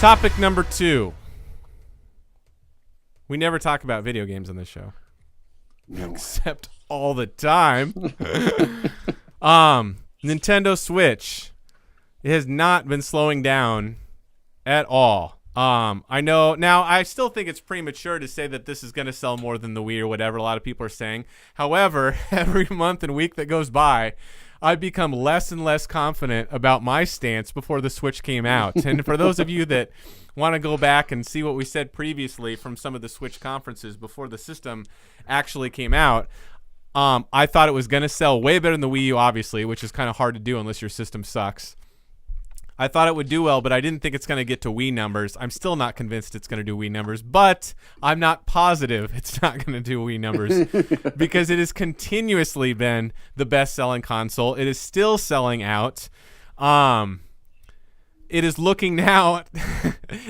Topic number 2. We never talk about video games on this show. No. Except all the time. Nintendo Switch. It has not been slowing down at all. I know now. I still think it's premature to say that this is going to sell more than the Wii or whatever a lot of people are saying. However, every month and week that goes by, I become less and less confident about my stance before the Switch came out. And for those of you that want to go back and see what we said previously from some of the Switch conferences before the system actually came out, I thought it was going to sell way better than the Wii U, obviously, which is kind of hard to do unless your system sucks. I thought it would do well, but I didn't think it's going to get to Wii numbers. I'm still not convinced it's going to do Wii numbers, but I'm not positive it's not going to do Wii numbers because it has continuously been the best-selling console. It is still selling out. It is looking now,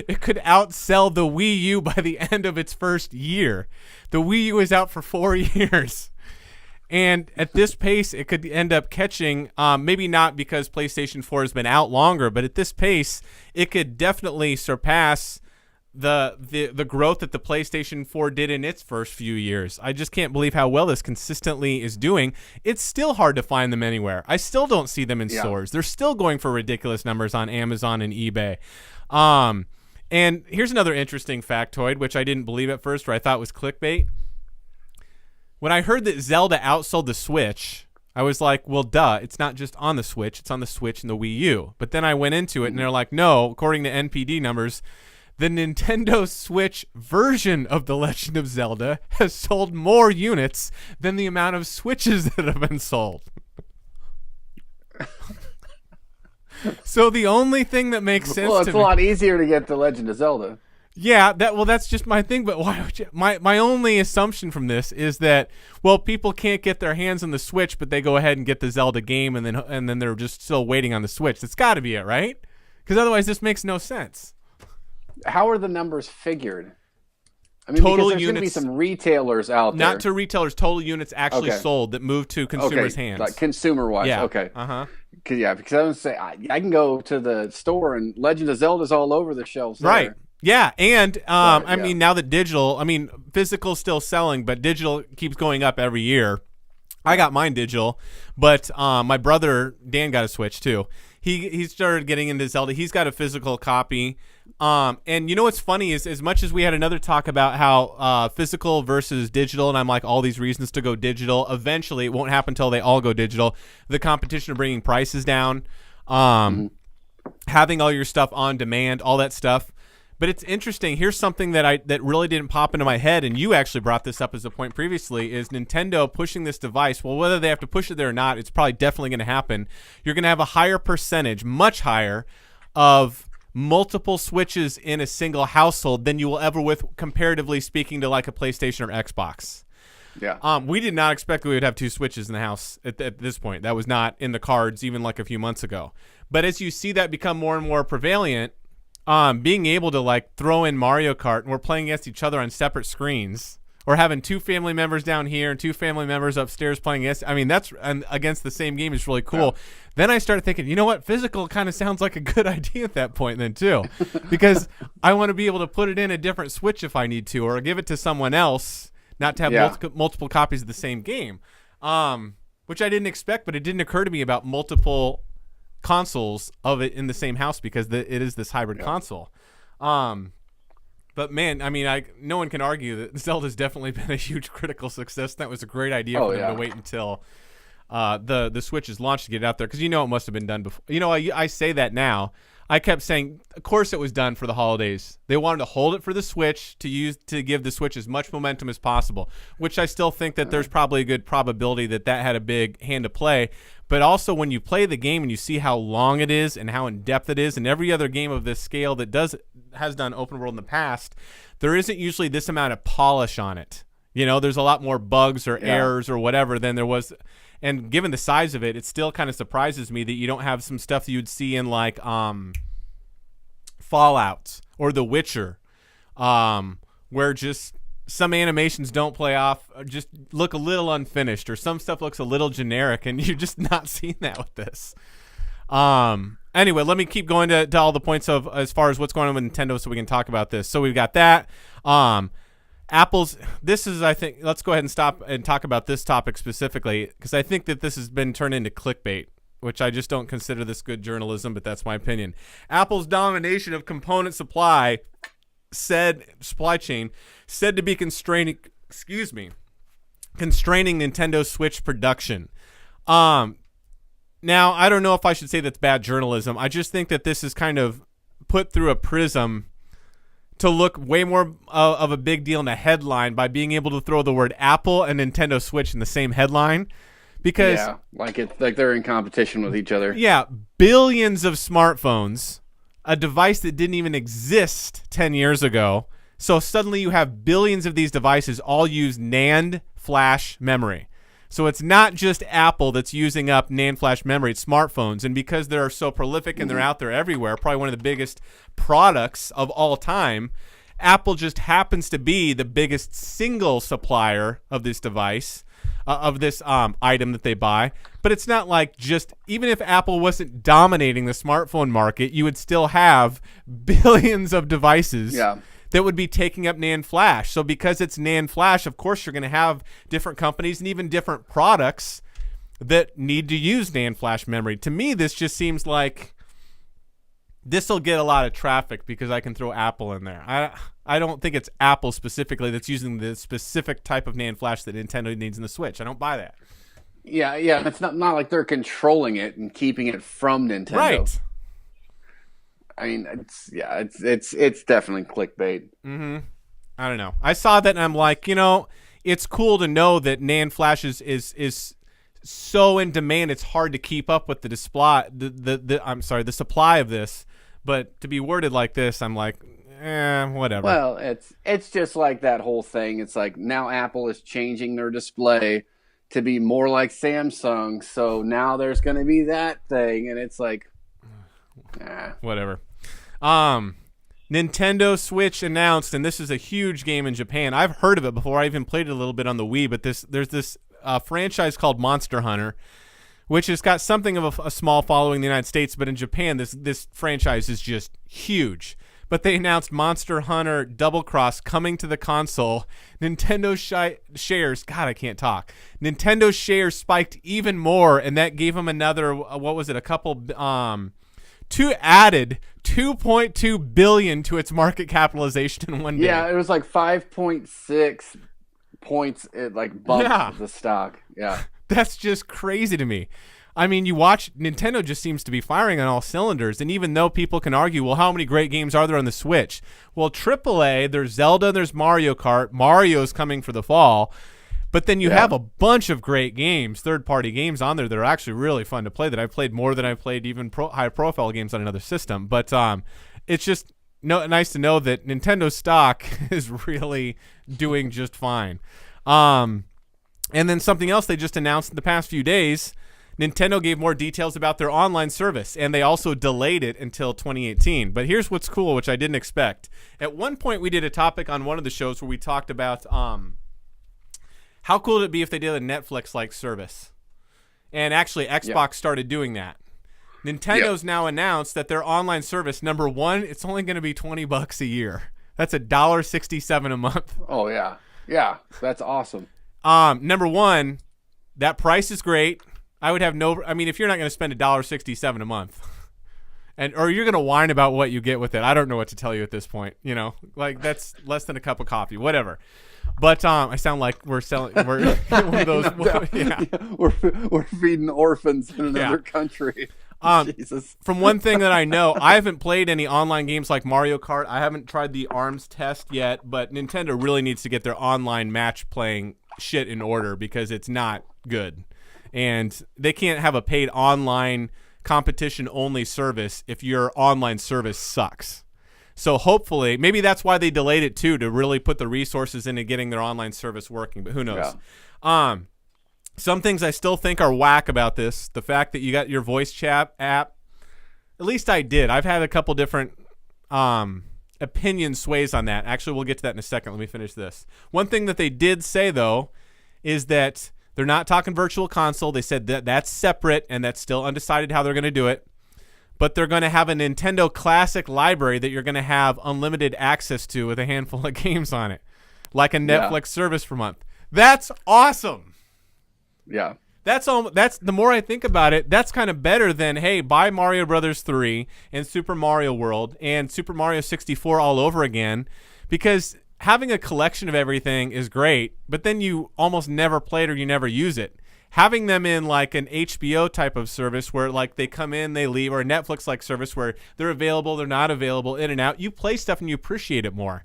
it could outsell the Wii U by the end of its first year. The Wii U is out for 4 years. And at this pace, it could end up catching, maybe not because PlayStation 4 has been out longer, but at this pace, it could definitely surpass the growth that the PlayStation 4 did in its first few years. I just can't believe how well this consistently is doing. It's still hard to find them anywhere. I still don't see them in stores. They're still going for ridiculous numbers on Amazon and eBay. And here's another interesting factoid, which I didn't believe at first, or I thought was clickbait. When I heard that Zelda outsold the Switch, I was like, well, duh, it's not just on the Switch, it's on the Switch and the Wii U. But then I went into it, and they're like, no, according to NPD numbers, the Nintendo Switch version of The Legend of Zelda has sold more units than the amount of Switches that have been sold. So the only thing that makes sense Well, it's a lot easier to get The Legend of Zelda. Yeah, that's just my thing. But why would you? My only assumption from this is that, well, people can't get their hands on the Switch, but they go ahead and get the Zelda game, and then they're just still waiting on the Switch. That's got to be it, right? Because otherwise, this makes no sense. How are the numbers figured? I mean, total because there's going to be some retailers out there. Not to retailers, total units actually sold that moved to consumers' hands. Like consumer-wise, yeah. Okay. Uh-huh. Because I was say I can go to the store and Legend of Zelda's all over the shelves there. Right. Yeah, and I mean, now that physical still selling, but digital keeps going up every year. I got mine digital, but my brother Dan got a Switch too. He started getting into Zelda. He's got a physical copy. And you know what's funny is, as much as we had another talk about how physical versus digital, and I'm like, all these reasons to go digital, eventually it won't happen until they all go digital. The competition of bringing prices down, having all your stuff on demand, all that stuff. But it's interesting. Here's something that really didn't pop into my head, and you actually brought this up as a point previously, is Nintendo pushing this device. Well, whether they have to push it there or not, it's probably definitely going to happen. You're going to have a higher percentage, much higher, of multiple Switches in a single household than you will ever with, comparatively speaking, to like a PlayStation or Xbox. Yeah. We did not expect we would have 2 Switches in the house at this point. That was not in the cards even like a few months ago. But as you see that become more and more prevalent, being able to like throw in Mario Kart and we're playing against each other on separate screens, or having 2 family members down here and 2 family members upstairs playing against, I mean, that's against the same game is really cool. Yeah. Then I started thinking, you know what? Physical kind of sounds like a good idea at that point then too, because I want to be able to put it in a different Switch if I need to, or give it to someone else, not to have multiple copies of the same game, which I didn't expect, but it didn't occur to me about multiple consoles of it in the same house because it is this hybrid console. But man, I mean, no one can argue that Zelda's definitely been a huge critical success. That was a great idea for them to wait until the Switch is launched to get it out there, because it must have been done before. I say that now. I kept saying, of course it was done for the holidays. They wanted to hold it for the Switch to give the Switch as much momentum as possible, which I still think that there's probably a good probability that had a big hand to play. But also when you play the game and you see how long it is and how in-depth it is, and every other game of this scale that has done open world in the past, there isn't usually this amount of polish on it. There's a lot more bugs or errors or whatever than there was. And given the size of it, it still kind of surprises me that you don't have some stuff that you'd see in like Fallout or The Witcher, where just some animations don't play off, just look a little unfinished, or some stuff looks a little generic, and you're just not seeing that with this. Anyway, let me keep going to all the points of as far as what's going on with Nintendo so we can talk about this. So we've got that. Apple's, this is, I think, let's go ahead and stop and talk about this topic specifically, because I think that this has been turned into clickbait, which I just don't consider this good journalism, but that's my opinion. Apple's domination of component supply chain said to be constraining Nintendo Switch production. Now, I don't know if I should say that's bad journalism. I just think that this is kind of put through a prism to look way more of a big deal in a headline by being able to throw the word Apple and Nintendo Switch in the same headline. Because like they're in competition with each other. Yeah, billions of smartphones, a device that didn't even exist 10 years ago. So suddenly you have billions of these devices all use NAND flash memory. So it's not just Apple that's using up NAND flash memory, it's smartphones. And because they're so prolific and they're out there everywhere, probably one of the biggest products of all time, Apple just happens to be the biggest single supplier of this device, of this item that they buy. But it's not like just, even if Apple wasn't dominating the smartphone market, you would still have billions of devices that would be taking up NAND flash. So because it's NAND flash, of course you're going to have different companies and even different products that need to use NAND flash memory. To me, this just seems like this will get a lot of traffic because I can throw Apple in there. I don't think it's Apple specifically that's using the specific type of NAND flash that Nintendo needs in the Switch. I don't buy that. Yeah. It's not like they're controlling it and keeping it from Nintendo. Right. I mean, it's definitely clickbait. Mm-hmm. I don't know. I saw that and I'm like, it's cool to know that NAND flash is so in demand. It's hard to keep up with the supply of this. But to be worded like this, I'm like, whatever. Well, it's just like that whole thing. It's like now Apple is changing their display to be more like Samsung. So now there's going to be that thing, and it's like, whatever. Nintendo Switch announced, and this is a huge game in Japan. I've heard of it before. I even played it a little bit on the Wii, but there's this franchise called Monster Hunter, which has got something of a small following in the United States, but in Japan, this franchise is just huge. But they announced Monster Hunter Double Cross coming to the console. Nintendo shares, God, I can't talk. Nintendo shares spiked even more, and that gave them another, added $2.2 billion to its market capitalization in one day. Yeah, it was like 5.6 points. It bumped the stock. Yeah, that's just crazy to me. I mean, you watch, Nintendo just seems to be firing on all cylinders, and even though people can argue, well, how many great games are there on the Switch? Well, AAA, there's Zelda, there's Mario Kart, Mario's coming for the fall, but then you have a bunch of great games, third-party games on there that are actually really fun to play, that I've played more than I've played even high-profile games on another system. But it's just nice to know that Nintendo stock is really doing just fine. And then something else they just announced in the past few days, Nintendo gave more details about their online service, and they also delayed it until 2018. But here's what's cool, which I didn't expect. At one point, we did a topic on one of the shows where we talked about how cool would it be if they did a Netflix-like service? And actually, Xbox started doing that. Nintendo's now announced that their online service, number one, it's only going to be $20 a year. That's $1.67 a month. Oh, yeah. Yeah, that's awesome. Number one, that price is great. I would have if you're not going to spend $1.67 a month, or you're going to whine about what you get with it, I don't know what to tell you at this point. That's less than a cup of coffee, whatever. But I sound like we're one of those. We're feeding orphans in another country. Jesus. From one thing that I know, I haven't played any online games like Mario Kart. I haven't tried the ARMS test yet, but Nintendo really needs to get their online match playing shit in order because it's not good. And they can't have a paid online competition-only service if your online service sucks. So hopefully, maybe that's why they delayed it too, to really put the resources into getting their online service working. But who knows? Yeah. Some things I still think are whack about this. The fact that you got your voice chat app. At least I did. I've had a couple different opinion sways on that. Actually, we'll get to that in a second. Let me finish this. One thing that they did say, though, is that they're not talking virtual console. They said that that's separate, and that's still undecided how they're going to do it. but they're going to have a Nintendo Classic library that you're going to have unlimited access to with a handful of games on it, like a Netflix service per month. That's awesome. Yeah. That's the more I think about it, that's kind of better than, hey, buy Mario Brothers 3 and Super Mario World and Super Mario 64 all over again, because having a collection of everything is great, but then you almost never play it or you never use it. Having them in like an HBO type of service where like they come in, they leave, or a Netflix like service where they're available, they're not available, in and out, you play stuff and you appreciate it more.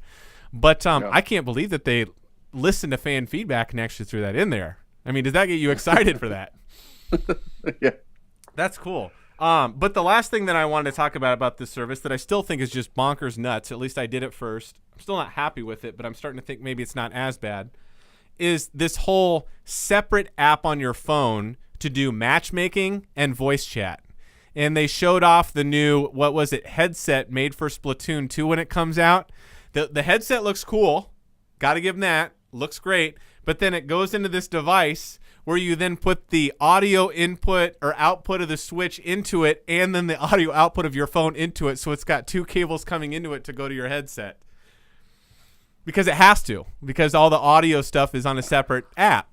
But I can't believe that they listen to fan feedback and actually threw that in there. I mean, does that get you excited for that? Yeah. That's cool. But the last thing that I wanted to talk about this service that I still think is just bonkers nuts, at least I did it first. I'm still not happy with it, but I'm starting to think maybe it's not as bad, is this whole separate app on your phone to do matchmaking and voice chat. And they showed off the new, what was it, headset made for Splatoon 2 when it comes out. The headset looks cool. Got to give them that. Looks great. But then it goes into this device where you then put the audio input or output of the Switch into it and then the audio output of your phone into it. So it's got two cables coming into it to go to your headset. Because it has to. Because all the audio stuff is on a separate app.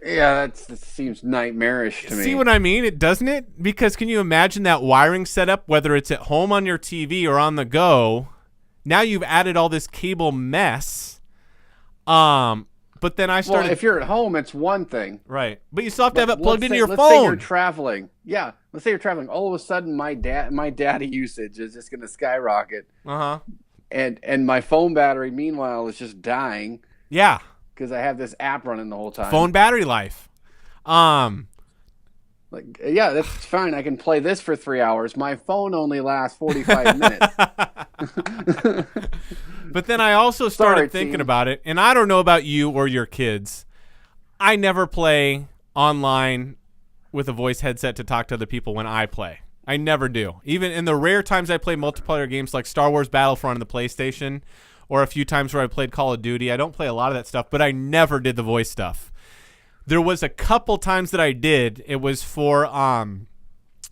Yeah, that seems nightmarish to me. See what I mean? Doesn't it? Because can you imagine that wiring setup, whether it's at home on your TV or on the go? Now you've added all this cable mess. But then I started. Well, if you're at home, it's one thing. Right. But you still have to have it plugged into your phone. Let's say you're traveling. Yeah. Let's say you're traveling. All of a sudden, my data usage is just going to skyrocket. Uh-huh. And my phone battery, meanwhile, is just dying. Yeah. Because I have this app running the whole time. Phone battery life. Yeah, that's fine. I can play this for 3 hours. My phone only lasts 45 minutes. But then I also started thinking about it, and I don't know about you or your kids. I never play online with a voice headset to talk to other people when I play. I never do. Even in the rare times I play multiplayer games like Star Wars Battlefront on the PlayStation, or a few times where I played Call of Duty, I don't play a lot of that stuff, but I never did the voice stuff. There was a couple times that I did. It was for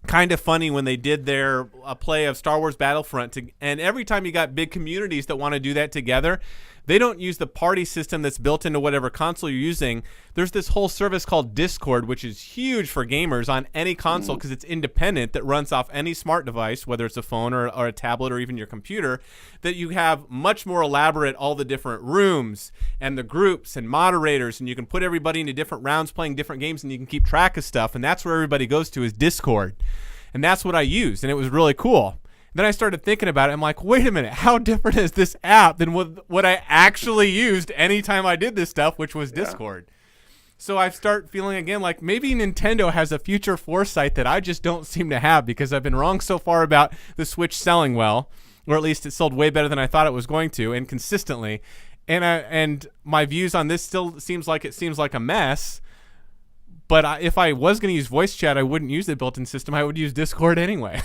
kind of funny when they did their play of Star Wars Battlefront. And every time you got big communities that want to do that together, they don't use the party system that's built into whatever console you're using. There's this whole service called Discord, which is huge for gamers on any console because it's independent, that runs off any smart device, whether it's a phone or a tablet or even your computer, that you have much more elaborate all the different rooms and the groups and moderators, and you can put everybody into different rounds playing different games, and you can keep track of stuff, and that's where everybody goes to is Discord. And that's what I used, and it was really cool. Then I started thinking about it. I'm like, wait a minute, how different is this app than what I actually used anytime I did this stuff, which was Discord. So I start feeling again like maybe Nintendo has a future foresight that I just don't seem to have, because I've been wrong so far about the Switch selling well, or at least it sold way better than I thought it was going to, and consistently. And my views on this still seems like a mess. But if I was going to use voice chat, I wouldn't use the built-in system. I would use Discord anyway.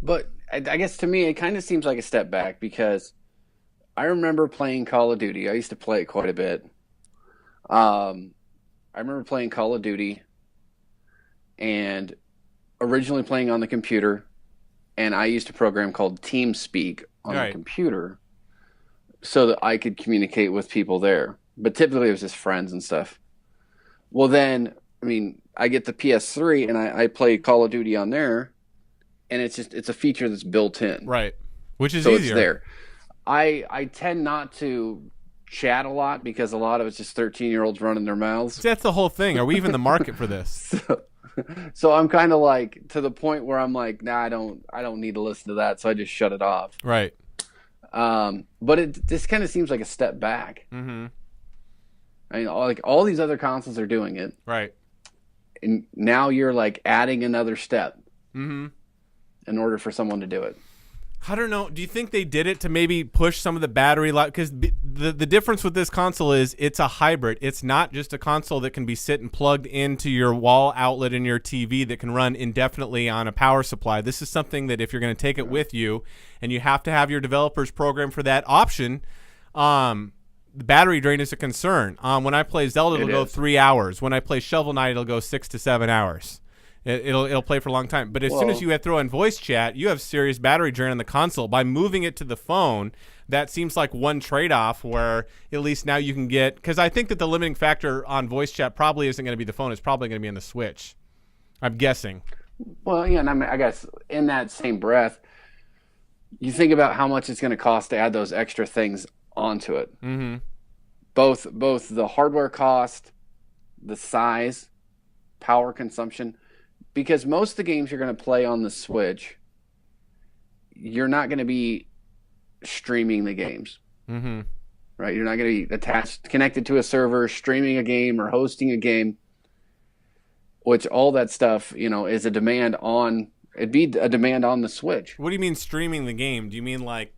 But I guess to me, it kind of seems like a step back, because I remember playing Call of Duty. I used to play it quite a bit. I remember playing Call of Duty and originally playing on the computer. And I used a program called TeamSpeak on the computer so that I could communicate with people there. But typically it was just friends and stuff. Well, then, I mean, I get the PS3 and I play Call of Duty on there. And it's a feature that's built in. Right. Which is so easier. It's there. I tend not to chat a lot because a lot of it's just 13-year-olds running their mouths. That's the whole thing. Are we even the market for this? So I'm kind of like to the point where I'm like, nah, I don't need to listen to that, so I just shut it off. Right. But this kind of seems like a step back. Mm-hmm. I mean, all these other consoles are doing it. Right. And now you're like adding another step. Mm-hmm. In order for someone to do it. I don't know. Do you think they did it to maybe push some of the battery life? Because the difference with this console is it's a hybrid. It's not just a console that can be sit and plugged into your wall outlet in your TV that can run indefinitely on a power supply. This is something that if you're going to take it with you and you have to have your developers program for that option, the battery drain is a concern. When I play Zelda, it'll go 3 hours. When I play Shovel Knight, it'll go 6 to 7 hours. It'll play for a long time. But as soon as you throw in voice chat, you have serious battery drain on the console. By moving it to the phone, that seems like one trade-off where at least now you can get, because I think that the limiting factor on voice chat probably isn't going to be the phone. It's probably going to be on the Switch. I'm guessing. Well, yeah, and I guess in that same breath, you think about how much it's going to cost to add those extra things onto it. Mm-hmm. Both the hardware cost, the size, power consumption. Because most of the games you're going to play on the Switch, you're not going to be streaming the games. Mm-hmm. Right? You're not going to be connected to a server, streaming a game or hosting a game, which all that stuff, is a demand on, it'd be a demand on the Switch. What do you mean streaming the game? Do you mean like,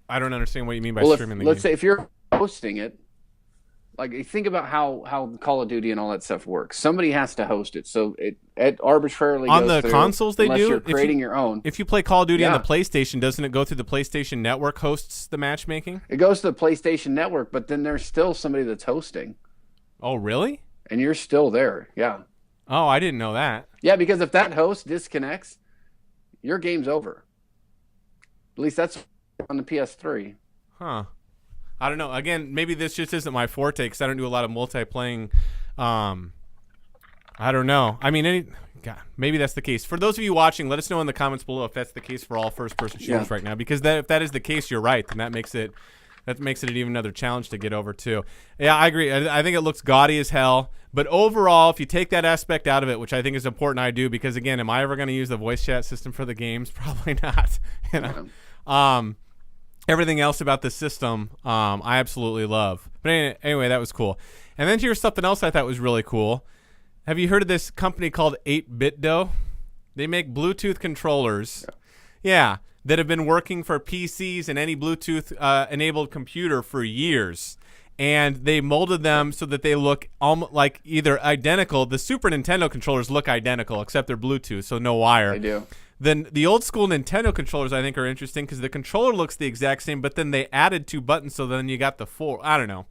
I don't understand what you mean by streaming the game. Let's say if you're hosting it, like think about how Call of Duty and all that stuff works. Somebody has to host it, so it arbitrarily on goes the through, consoles. They unless do. You're creating your own. If you play Call of Duty on the PlayStation, doesn't it go through the PlayStation Network hosts the matchmaking? It goes to the PlayStation Network, but then there's still somebody that's hosting. Oh, really? And you're still there. Yeah. Oh, I didn't know that. Yeah, because if that host disconnects, your game's over. At least that's on the PS3. Huh. I don't know. Again, maybe this just isn't my forte because I don't do a lot of multiplaying. I don't know. I mean, God, maybe that's the case. For those of you watching, let us know in the comments below if that's the case for all first-person shooters right now. Because if that is the case, you're right. Then that makes it even another challenge to get over too. Yeah, I agree. I think it looks gaudy as hell. But overall, if you take that aspect out of it, which I think is important, I do. Because again, am I ever going to use the voice chat system for the games? Probably not. Everything else about the system, I absolutely love. But anyway, that was cool. And then here's something else I thought was really cool. Have you heard of this company called 8BitDo? They make Bluetooth controllers. Yeah, that have been working for PCs and any Bluetooth-enabled computer for years. And they molded them so that they look almost like either identical. The Super Nintendo controllers look identical, except they're Bluetooth, so no wire. They do. Then the old school Nintendo controllers I think are interesting because the controller looks the exact same, but then they added 2 buttons, so then you got the 4. I don't know.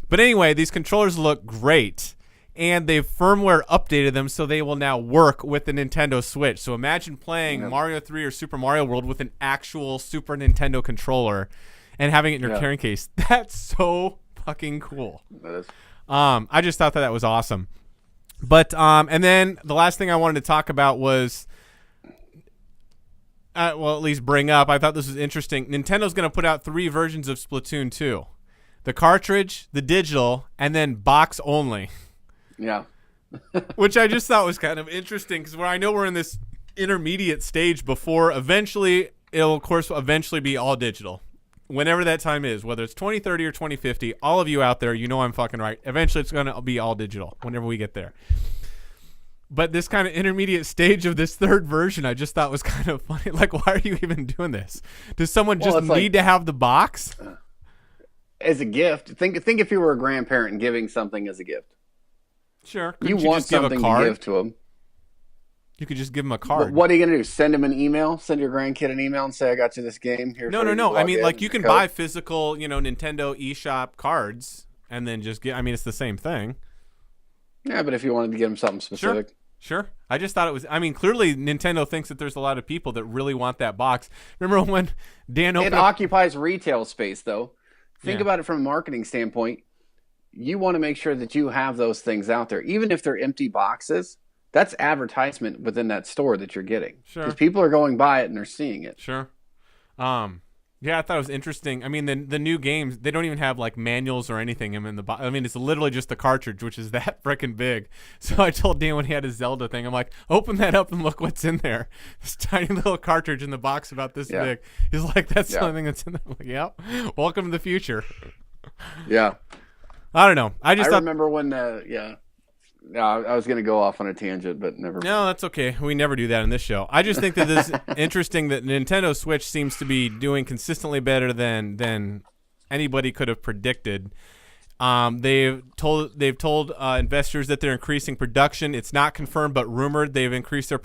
But anyway, these controllers look great, and they've firmware updated them so they will now work with the Nintendo Switch. So imagine playing Mario 3 or Super Mario World with an actual Super Nintendo controller and having it in your carrying case. That's so fucking cool. That is. I just thought that was awesome. But and then the last thing I wanted to talk about was at least bring up, I thought this was interesting. Nintendo's going to put out 3 versions of Splatoon 2. The cartridge, the digital, and then box only. Yeah. Which I just thought was kind of interesting because I know we're in this intermediate stage before eventually it'll, of course, be all digital. Whenever that time is, whether it's 2030 or 2050, all of you out there, you know I'm fucking right. Eventually it's going to be all digital whenever we get there. But this kind of intermediate stage of this 3rd version, I just thought was kind of funny. Like, why are you even doing this? Does someone just need to have the box? As a gift. Think if you were a grandparent and giving something as a gift. Sure. You want something to give to them. You could just give them a card. What are you going to do? Send them an email? Send your grandkid an email and say, I got you this game? Here No. I mean, like, you can buy physical, Nintendo eShop cards and then just get, I mean, it's the same thing. Yeah, but if you wanted to get them something specific. Sure. I just thought it was, I mean, clearly Nintendo thinks that there's a lot of people that really want that box. Remember when Dan opened It occupies retail space, though. Think about it from a marketing standpoint. You want to make sure that you have those things out there. Even if they're empty boxes, that's advertisement within that store that you're getting. Sure. Because people are going by it and they're seeing it. Sure. Yeah, I thought it was interesting. I mean, the new games, they don't even have like manuals or anything in the box. I mean, it's literally just the cartridge, which is that freaking big. So I told Dan when he had his Zelda thing, I'm like, open that up and look what's in there. This tiny little cartridge in the box about this big. He's like, that's the only thing that's in there. I'm like, yep. Welcome to the future. Yeah. I don't know. I remember when, No, I was going to go off on a tangent, but never. No, that's okay. We never do that in this show. I just think that this is interesting that Nintendo Switch seems to be doing consistently better than anybody could have predicted. They've told investors that they're increasing production. It's not confirmed, but rumored. They've increased their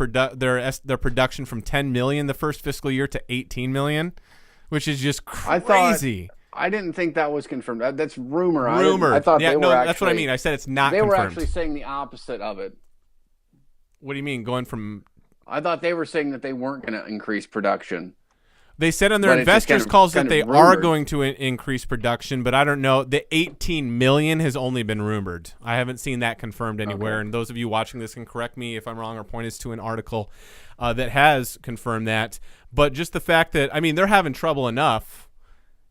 production from 10 million the first fiscal year to 18 million, which is just crazy. I didn't think that was confirmed. That's rumor. Rumor. I thought they were actually. That's what I mean. I said it's not confirmed. They were actually saying the opposite of it. What do you mean going from? I thought they were saying that they weren't going to increase production. They said on their But it's just investors kind of- calls kind that they of are rumored. going to increase production, but I don't know. The 18 million has only been rumored. I haven't seen that confirmed anywhere. Okay. And those of you watching this can correct me if I'm wrong or point us to an article that has confirmed that. But just the fact that, I mean, they're having trouble enough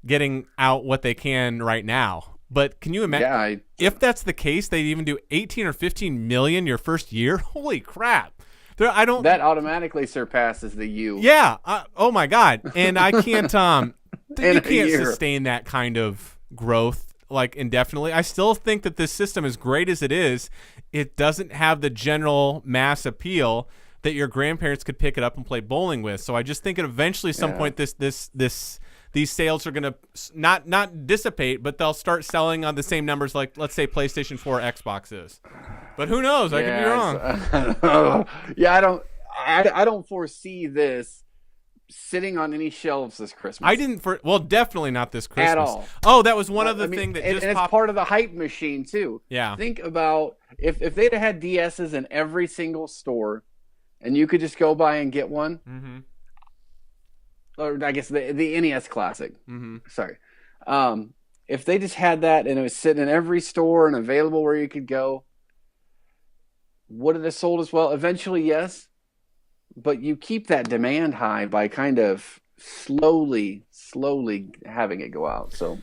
getting out what they can right now. But can you imagine if that's the case, they'd even do 18 or 15 million your first year? Holy crap. That automatically surpasses the U. Yeah. Oh my God. And I can't. You can't year. sustain that kind of growth like indefinitely. I still think that this system, as great as it is, it doesn't have the general mass appeal that your grandparents could pick it up and play bowling with. So I just think that eventually, some point, these sales are going to not dissipate, but they'll start selling on the same numbers like, let's say, PlayStation 4 or Xbox is. But who knows? I could be wrong. I don't foresee this sitting on any shelves this Christmas. I didn't definitely not this Christmas. At all. Oh, that was one other thing that and just it's popped. part of the hype machine too. Yeah. Think about if they'd have had DSs in every single store and you could just go by and get one. Mm-hmm. Or I guess the NES Classic. Mm-hmm. Sorry. If they just had that and it was sitting in every store and available where you could go, would it have sold as well? Eventually, yes. But you keep that demand high by kind of slowly having it go out. So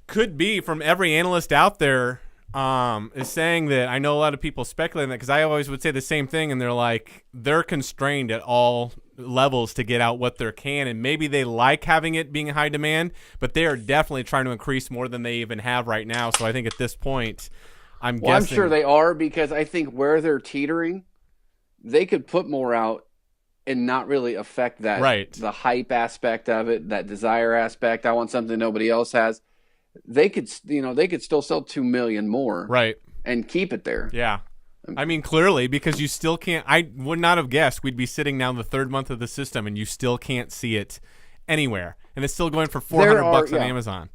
Could be from every analyst out there is saying that. I know a lot of people speculating that because I always would say the same thing, and they're like, they're constrained at all levels to get out what they can, and maybe they like having it being high demand, but they are definitely trying to increase more than they even have right now. So I think at this point, I'm guessing. I'm sure they are, because I think where they're teetering, they could put more out and not really affect that, right, the hype aspect of it, that desire aspect. I want something nobody else has. They could still sell 2 million more, right, and keep it there. Yeah. I mean, clearly, because you still can't. I would not have guessed we'd be sitting now the third month of the system, and you still can't see it anywhere, and it's still going for $400 on Amazon.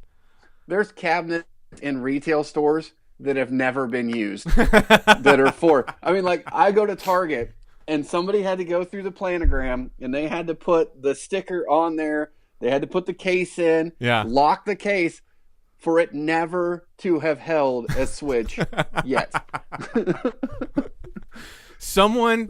There's cabinets in retail stores that have never been used that are for. I mean, like, I go to Target, and somebody had to go through the planogram, and they had to put the sticker on there. They had to put the case in, lock the case, for it never to have held a Switch yet. Someone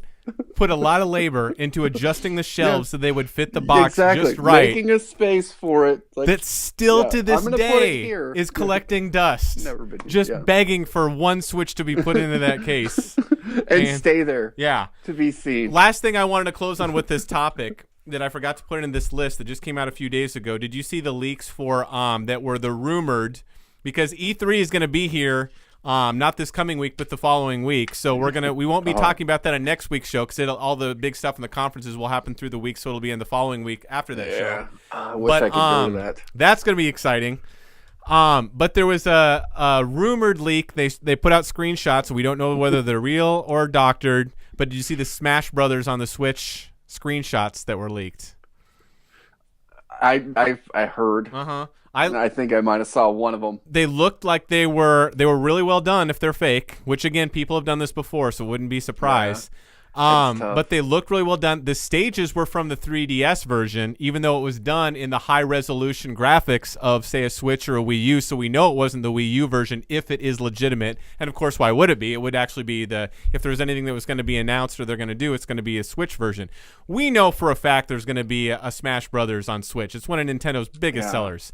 put a lot of labor into adjusting the shelves so they would fit the box just right. Making a space for it. Like, that still to this day is collecting dust. Never been just begging for one Switch to be put into that case. and stay there. Yeah. To be seen. Last thing I wanted to close on with this topic that I forgot to put in this list that just came out a few days ago. Did you see the leaks for that were the rumored, because E3 is going to be here not this coming week but the following week. So we won't be talking about that on next week's show cuz all the big stuff in the conferences will happen through the week, so it'll be in the following week after that show. I wish I could go to that. That's going to be exciting. But there was a rumored leak. They put out screenshots. We don't know whether they're real or doctored, but did you see the Smash Brothers on the Switch screenshots that were leaked? I heard. I think I might have saw one of them. They looked like they were really well done if they're fake, which again, people have done this before, so wouldn't be surprised. But they looked really well done. The stages were from the 3DS version, even though it was done in the high resolution graphics of, say, a Switch or a Wii U. So we know it wasn't the Wii U version if it is legitimate. And of course, why would it be? It would actually be if there was anything that was going to be announced or they're going to do, it's going to be a Switch version. We know for a fact there's going to be a Smash Brothers on Switch. It's one of Nintendo's biggest sellers.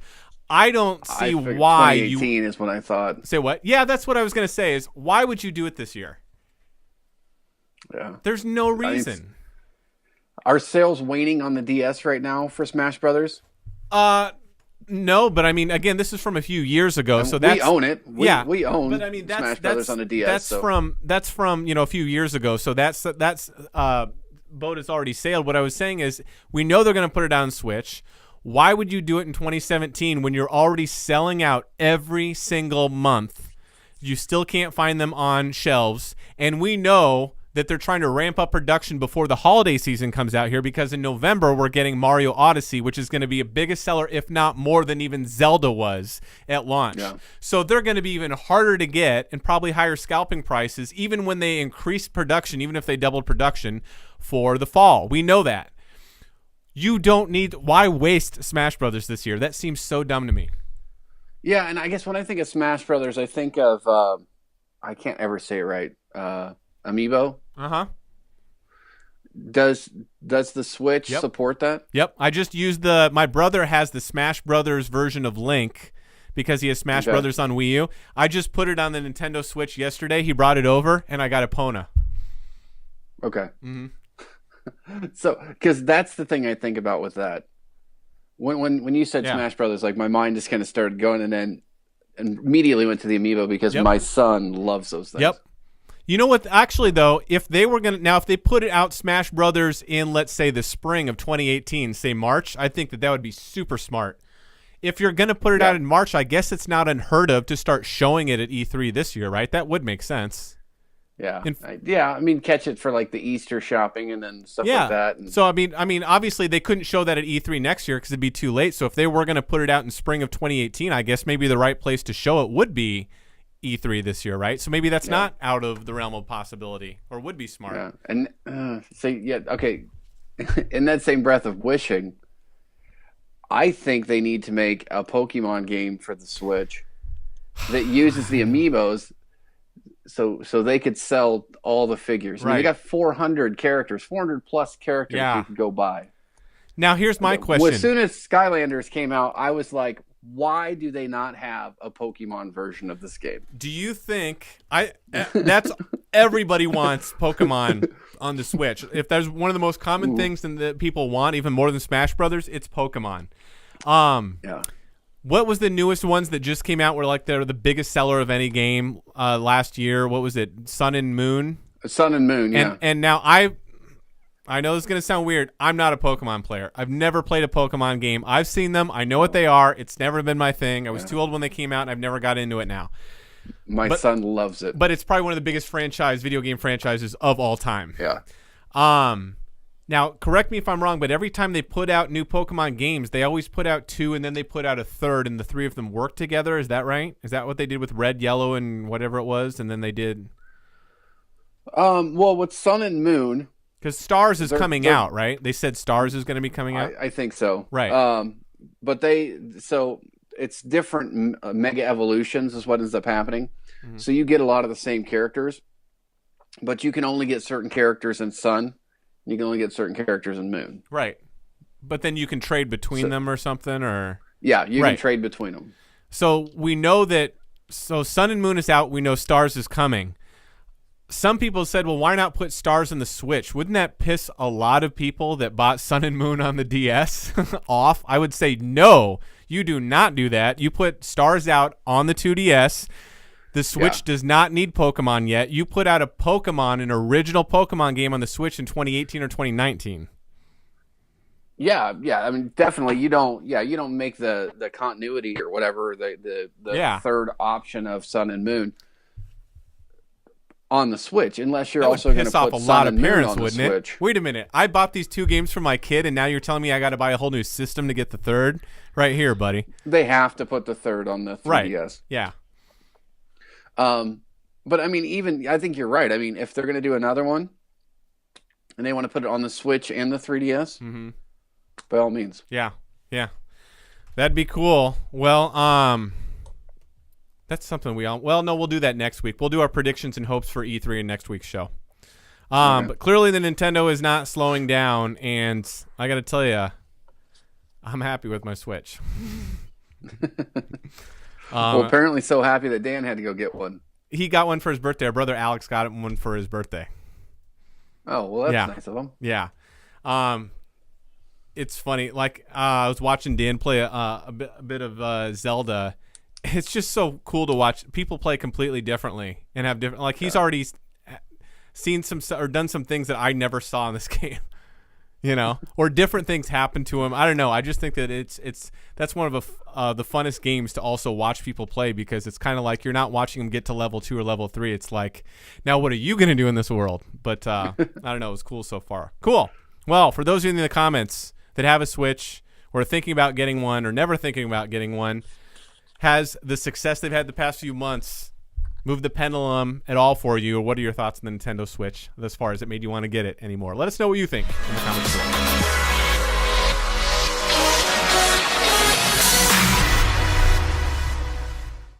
I don't see why 2018 is when I thought. Say what? Yeah, that's what I was going to say is, why would you do it this year? Yeah. There's no reason. Are sales waning on the DS right now for Smash Brothers? No, but I mean, again, this is from a few years ago, and so we own it. We own. But I mean, Smash Brothers on the DS. That's from a few years ago. So that's boat has already sailed. What I was saying is, we know they're going to put it on Switch. Why would you do it in 2017 when you're already selling out every single month? You still can't find them on shelves, and we know that they're trying to ramp up production before the holiday season comes out here, because in November we're getting Mario Odyssey, which is going to be a biggest seller, if not more than even Zelda was at launch. Yeah. So they're going to be even harder to get and probably higher scalping prices, even when they increase production, even if they doubled production for the fall. We know that. You don't need, why waste Smash Brothers this year? That seems so dumb to me. Yeah, and I guess when I think of Smash Brothers, I think of I can't ever say it right. Amiibo. Uh-huh. Does the Switch support that? Yep. I just used my brother has the Smash Brothers version of Link because he has Smash Brothers on Wii U. I just put it on the Nintendo Switch yesterday. He brought it over, and I got Epona. Okay. Mm-hmm. So, because that's the thing I think about with that. When you said Smash Brothers, like my mind just kind of started going, and then immediately went to the Amiibo because my son loves those things. Yep. You know what? Actually, though, if they put it out Smash Brothers in, let's say, the spring of 2018, say March, I think that would be super smart. If you're going to put it out in March, I guess it's not unheard of to start showing it at E3 this year, right? That would make sense. Yeah. I mean, catch it for like the Easter shopping and then stuff like that. And... So, I mean, obviously they couldn't show that at E3 next year because it'd be too late. So if they were going to put it out in spring of 2018, I guess maybe the right place to show it would be E3 this year, right? So maybe that's not out of the realm of possibility, or would be smart. Yeah. And okay. In that same breath of wishing, I think they need to make a Pokemon game for the Switch that uses the Amiibos so they could sell all the figures. Right. They got 400 characters, 400 plus characters you could go buy. Now, here's my question. As soon as Skylanders came out, I was like, why do they not have a Pokemon version of this game? Do you think that's everybody wants Pokemon on the Switch? If there's one of the most common things that people want, even more than Smash Brothers, it's Pokemon. What was the newest ones that just came out where like they're the biggest seller of any game last year? What was it? Sun and Moon? Sun and Moon, yeah. And now I know this is going to sound weird. I'm not a Pokemon player. I've never played a Pokemon game. I've seen them. I know what they are. It's never been my thing. I was too old when they came out, and I've never got into it now. My son loves it. But it's probably one of the biggest video game franchises of all time. Yeah. Now, correct me if I'm wrong, but every time they put out new Pokemon games, they always put out 2, and then they put out a third, and the 3 of them work together. Is that right? Is that what they did with Red, Yellow, and whatever it was? And then they did... Well, with Sun and Moon... Because Stars is coming out, right? They said Stars is going to be coming out? I think so. Right. But it's different Mega Evolutions is what ends up happening. Mm-hmm. So you get a lot of the same characters, but you can only get certain characters in Sun. You can only get certain characters in Moon. Right. But then you can trade between them or something? Or yeah, you can trade between them. So we know that Sun and Moon is out. We know Stars is coming. Some people said, well, why not put Stars in the Switch? Wouldn't that piss a lot of people that bought Sun and Moon on the DS off? I would say, no, you do not do that. You put Stars out on the 2DS. The Switch does not need Pokemon yet. You put out an original Pokemon game on the Switch in 2018 or 2019. Yeah. I mean, definitely you don't make the continuity or whatever, the third option of Sun and Moon on the Switch, unless you're also going to put Sun and Moon on the Switch. Wait a minute. I bought these 2 games for my kid, and now you're telling me I got to buy a whole new system to get the third? Right here, buddy. They have to put the third on the 3DS. Right. Yeah. But I mean, I think you're right. I mean, if they're going to do another one, and they want to put it on the Switch and the 3DS, by all means. Yeah. That'd be cool. Well, that's something we'll do that next week. We'll do our predictions and hopes for E3 in next week's show. But clearly the Nintendo is not slowing down, and I got to tell you, I'm happy with my Switch. Well, apparently so happy that Dan had to go get one. He got one for his birthday. Our brother Alex got one for his birthday. Oh, well, that's nice of him. Yeah. It's funny. Like, I was watching Dan play a bit of Zelda. It's just so cool to watch people play completely differently and have different. Like, he's already seen some or done some things that I never saw in this game. you know, or different things happen to him. I don't know. I just think that that's one of the funnest games to also watch people play, because it's kind of like you're not watching them get to level 2 or level 3. It's like, now what are you going to do in this world? But I don't know. It was cool so far. Cool. Well, for those of you in the comments that have a Switch or are thinking about getting one or never thinking about getting one, has the success they've had the past few months moved the pendulum at all for you, or what are your thoughts on the Nintendo Switch as far as it made you want to get it anymore? Let us know what you think in the comments below.